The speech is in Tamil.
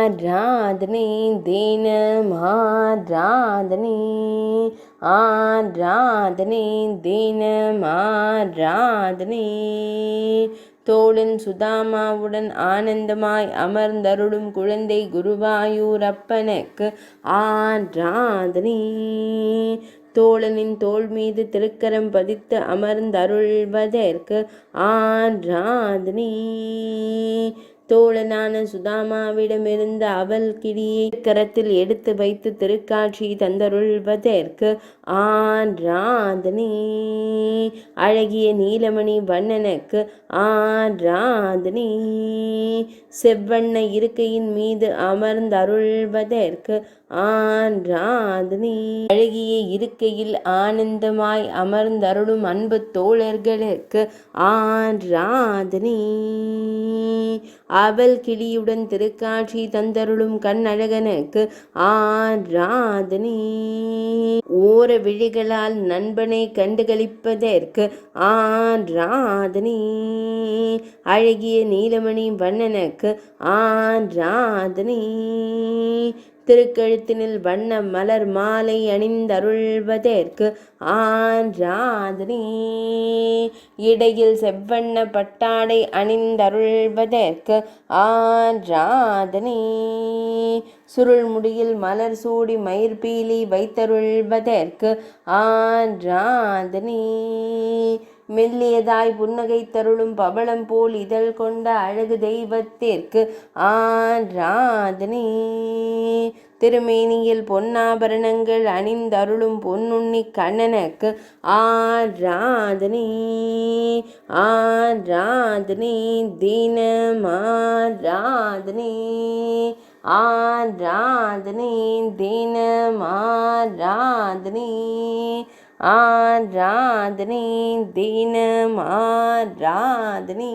ஆராதனை தினம் ஆராதனை ஆராதனை தினம் ஆராதனை தோழன் சுதாமாவுடன் ஆனந்தமாய் அமர்ந்தருளும் குழந்தை குருவாயூரப்பனுக்கு ஆராதனை தோழனின் தோள் மீது திருக்கரம் பதித்து அமர்ந்தருள்வதற்கு ஆராதனை தோழனான சுதாமாவிடமிருந்து அவல் கிளியை கரத்தில் எடுத்து வைத்து திருக்காட்சி தந்தருள்வதற்கு ஆராதனை அழகிய நீலமணி வண்ணனுக்கு ஆராதனை செவ்வண்ண இருக்கையின் மீது அமர்ந்தருள்வதற்கு ஆராதனை அழகிய இருக்கையில் ஆனந்தமாய் அமர்ந்தருளும் அன்பு தோழர்களுக்கு ஆராதனை அவல் கிளியுடன் திருக்காட்சி தந்தருளும் கண்ணழகனுக்கு ஆராதனை ஓர விழிகளால் நண்பனை கண்டுகளிப்பதற்கு ஆராதனை அழகிய நீலமணி வண்ணனுக்கு ஆராதனை திருக்கழுத்தினில் வண்ண மலர் மாலை அணிந்தருள்வதற்கு ஆராதனை இடையில் செவ்வண்ண பட்டாடை அணிந்தருள்வதற்கு ஆராதனை சுருள் முடியில் மலர் சூடி மயிர்பீலி வைத்தருள்வதற்கு ஆராதனை மெல்லியதாய் புன்னகை தருளும் பவளம் போல் இதழ் கொண்ட அழகு தெய்வத்திற்கு ஆராதனை திருமேனியில் பொன்னாபரணங்கள் அணிந்தருளும் பொன்னுண்ணி கண்ணனுக்கு ஆராதனை ஆராதனை தினம் ஆராதனை ஆராதனை தினம் ஆராதனை ஆராதனை தினம் ஆராதனை